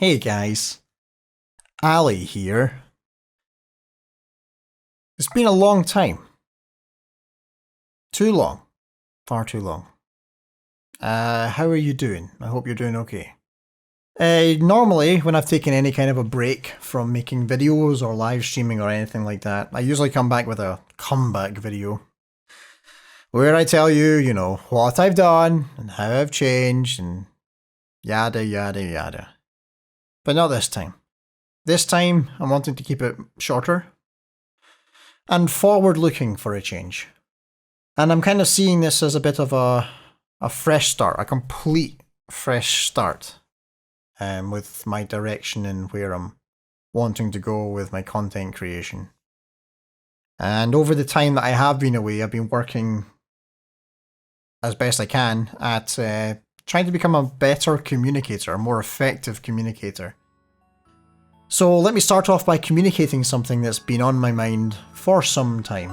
Hey guys, Ali here. It's been a long time. Too long. Far too long. How are you doing? I hope you're doing okay. Normally, when I've taken any kind of a break from making videos or live streaming or anything like that, I usually come back with a comeback video. Where I tell you, what I've done and how I've changed and yada yada yada. But not this time. This time, I'm wanting to keep it shorter and forward-looking for a change. And I'm kind of seeing this as a bit of a fresh start, a complete fresh start with my direction and where I'm wanting to go with my content creation. And over the time that I have been away, I've been working as best I can at trying to become a better communicator, a more effective communicator. So let me start off by communicating something that's been on my mind for some time.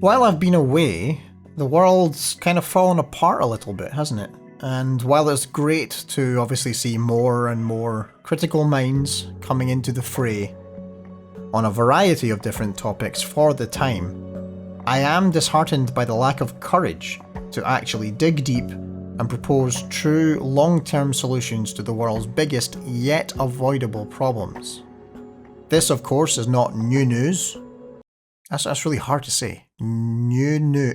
While I've been away, the world's kind of fallen apart a little bit, hasn't it? And while it's great to obviously see more and more critical minds coming into the fray on a variety of different topics for the time, I am disheartened by the lack of courage to actually dig deep and propose true long-term solutions to the world's biggest yet avoidable problems. This, of course, is not new news. That's really hard to say. New.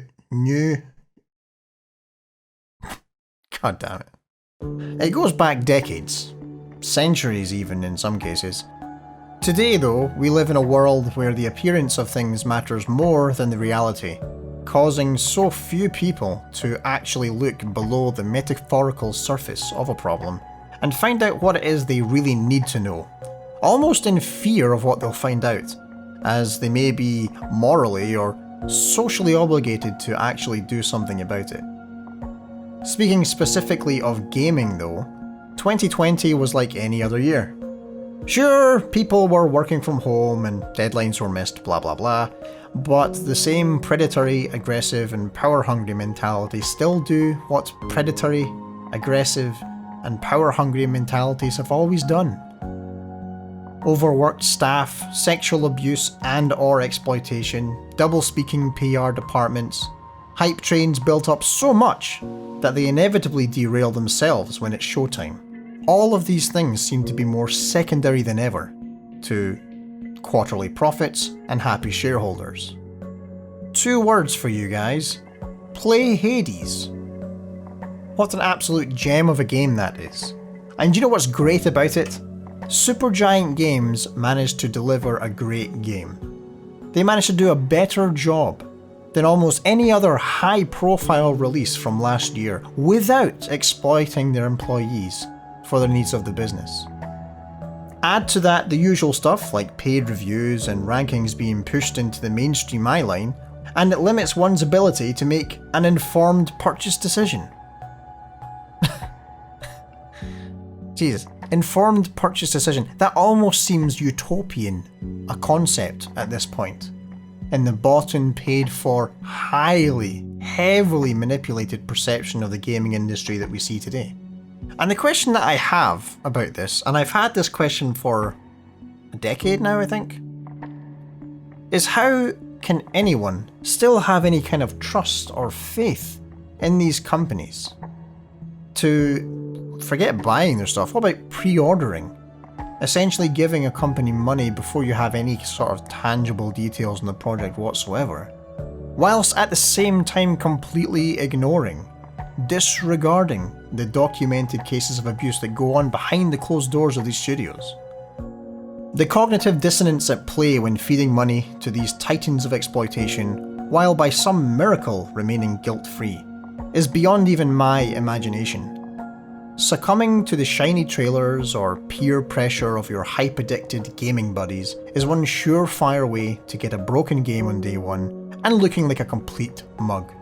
God damn it. It goes back decades. Centuries even in some cases. Today though, we live in a world where the appearance of things matters more than the reality, causing so few people to actually look below the metaphorical surface of a problem and find out what it is they really need to know, almost in fear of what they'll find out, as they may be morally or socially obligated to actually do something about it. Speaking specifically of gaming though, 2020 was like any other year. Sure, people were working from home and deadlines were missed, blah blah blah, but the same predatory, aggressive and power-hungry mentality still do what predatory, aggressive and power-hungry mentalities have always done. Overworked staff, sexual abuse and or exploitation, double-speaking PR departments, hype trains built up so much that they inevitably derail themselves when it's showtime. All of these things seem to be more secondary than ever to quarterly profits and happy shareholders. 2 words for you guys. Play Hades. What an absolute gem of a game that is. And you know what's great about it? Supergiant Games managed to deliver a great game. They managed to do a better job than almost any other high-profile release from last year without exploiting their employees for the needs of the business. Add to that the usual stuff like paid reviews and rankings being pushed into the mainstream eyeline, and it limits one's ability to make an informed purchase decision. Jesus. Informed purchase decision. That almost seems utopian, a concept at this point, in the bought and paid for, heavily manipulated perception of the gaming industry that we see today. And the question that I have about this, and I've had this question for a decade now I think, is how can anyone still have any kind of trust or faith in these companies to forget buying their stuff? What about pre-ordering? Essentially giving a company money before you have any sort of tangible details on the project whatsoever, whilst at the same time completely ignoring, disregarding the documented cases of abuse that go on behind the closed doors of these studios. The cognitive dissonance at play when feeding money to these titans of exploitation, while by some miracle remaining guilt-free, is beyond even my imagination. Succumbing to the shiny trailers or peer pressure of your hype-addicted gaming buddies is one surefire way to get a broken game on day one and looking like a complete mug.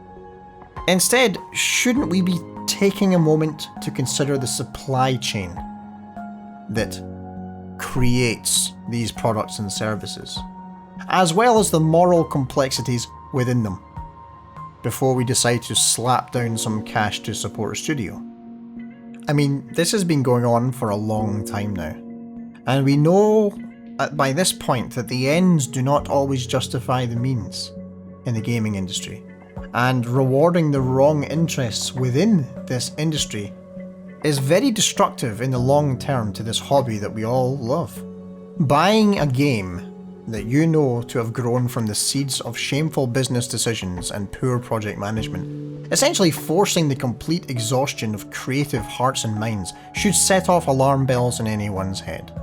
Instead, shouldn't we be taking a moment to consider the supply chain that creates these products and services, as well as the moral complexities within them, before we decide to slap down some cash to support a studio? I mean, this has been going on for a long time now, and we know by this point that the ends do not always justify the means in the gaming industry, and rewarding the wrong interests within this industry is very destructive in the long term to this hobby that we all love. Buying a game that you know to have grown from the seeds of shameful business decisions and poor project management, essentially forcing the complete exhaustion of creative hearts and minds, should set off alarm bells in anyone's head.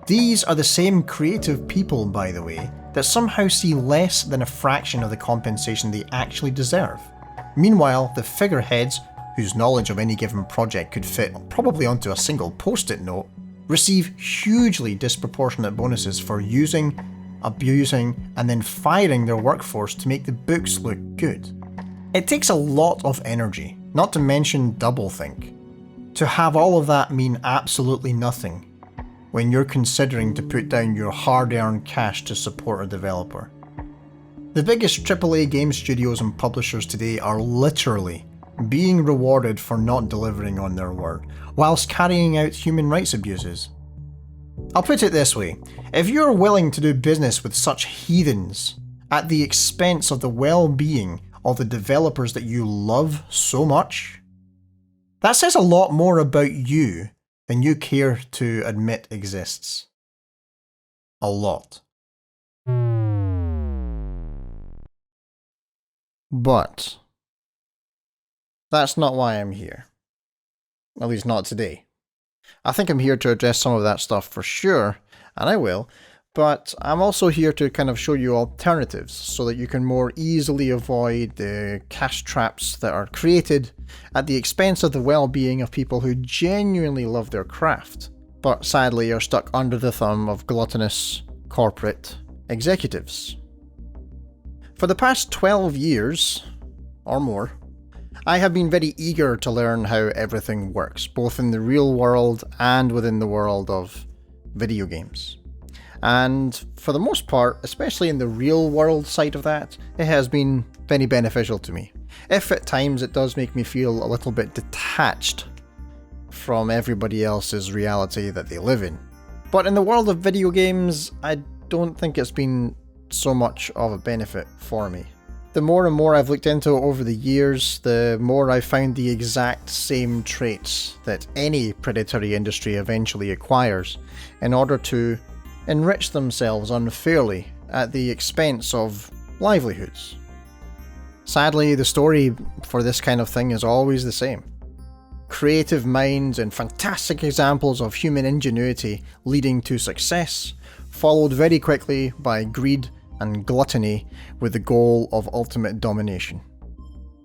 These are the same creative people, by the way, that somehow see less than a fraction of the compensation they actually deserve. Meanwhile, the figureheads, whose knowledge of any given project could fit probably onto a single post-it note, receive hugely disproportionate bonuses for using, abusing, and then firing their workforce to make the books look good. It takes a lot of energy, not to mention doublethink, to have all of that mean absolutely nothing when you're considering to put down your hard-earned cash to support a developer. The biggest AAA game studios and publishers today are literally being rewarded for not delivering on their word, whilst carrying out human rights abuses. I'll put it this way: if you're willing to do business with such heathens at the expense of the well-being of the developers that you love so much, that says a lot more about you than you care to admit exists. A lot. But that's not why I'm here. At least not today. I think I'm here to address some of that stuff for sure, and I will, but I'm also here to kind of show you alternatives so that you can more easily avoid the cash traps that are created at the expense of the well-being of people who genuinely love their craft, but sadly are stuck under the thumb of gluttonous corporate executives. For the past 12 years, or more, I have been very eager to learn how everything works, both in the real world and within the world of video games. And for the most part, especially in the real world side of that, it has been very beneficial to me. If at times it does make me feel a little bit detached from everybody else's reality that they live in. But in the world of video games, I don't think it's been so much of a benefit for me. The more and more I've looked into it over the years, the more I've found the exact same traits that any predatory industry eventually acquires in order to enrich themselves unfairly at the expense of livelihoods. Sadly, the story for this kind of thing is always the same. Creative minds and fantastic examples of human ingenuity leading to success, followed very quickly by greed and gluttony with the goal of ultimate domination.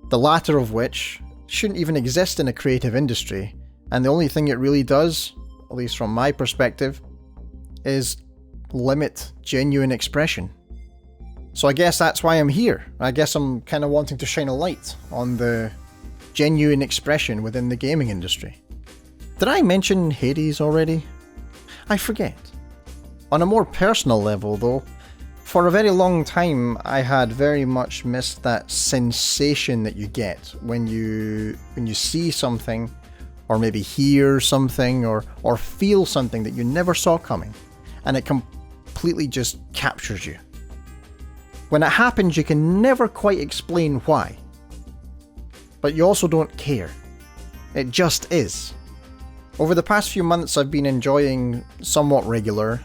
The latter of which shouldn't even exist in a creative industry, and the only thing it really does, at least from my perspective, is limit genuine expression. So I guess that's why I'm here. I guess I'm kind of wanting to shine a light on the genuine expression within the gaming industry. Did I mention Hades already? I forget. On a more personal level though, for a very long time I had very much missed that sensation that you get when you see something, or maybe hear something, or feel something that you never saw coming, and it completely just captures you. When it happens, you can never quite explain why, but you also don't care. It just is. Over the past few months I've been enjoying somewhat regular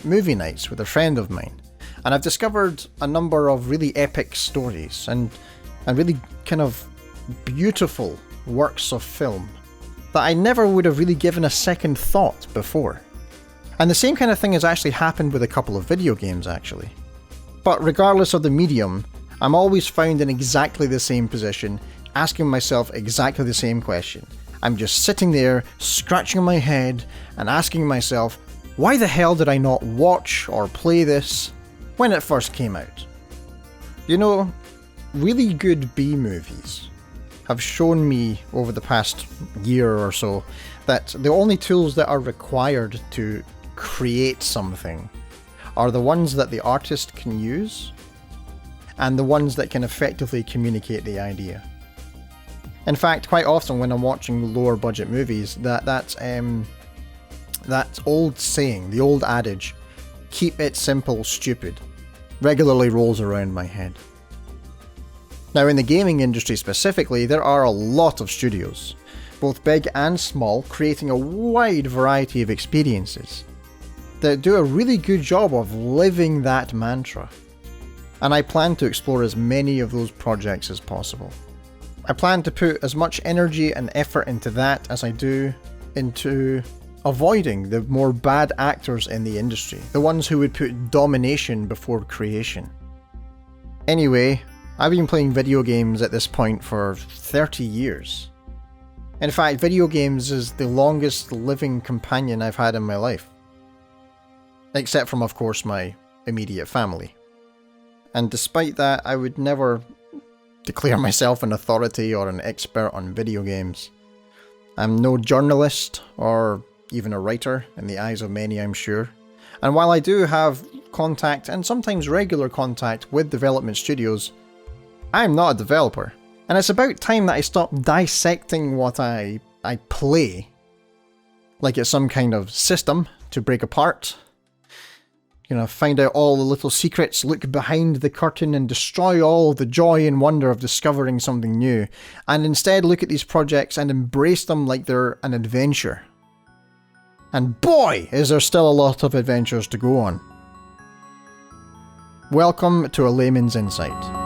movie nights with a friend of mine, and I've discovered a number of really epic stories and really kind of beautiful works of film that I never would have really given a second thought before. And the same kind of thing has actually happened with a couple of video games actually. But regardless of the medium, I'm always found in exactly the same position, asking myself exactly the same question. I'm just sitting there, scratching my head and asking myself, why the hell did I not watch or play this when it first came out? You know, really good B-movies have shown me over the past year or so that the only tools that are required to create something are the ones that the artist can use and the ones that can effectively communicate the idea. In fact, quite often when I'm watching lower budget movies, that old saying, the old adage, keep it simple, stupid, regularly rolls around my head. Now in the gaming industry specifically, there are a lot of studios, both big and small, creating a wide variety of experiences that do a really good job of living that mantra. And I plan to explore as many of those projects as possible. I plan to put as much energy and effort into that as I do into avoiding the more bad actors in the industry, the ones who would put domination before creation. Anyway, I've been playing video games at this point for 30 years. In fact, video games is the longest living companion I've had in my life. Except from, of course, my immediate family. And despite that, I would never declare myself an authority or an expert on video games. I'm no journalist or even a writer in the eyes of many, I'm sure. And while I do have contact, and sometimes regular contact, with development studios, I'm not a developer. And it's about time that I stop dissecting what I play like it's some kind of system to break apart. You know, find out all the little secrets, look behind the curtain and destroy all the joy and wonder of discovering something new, and instead look at these projects and embrace them like they're an adventure. And boy, is there still a lot of adventures to go on. Welcome to a Layman's Insight.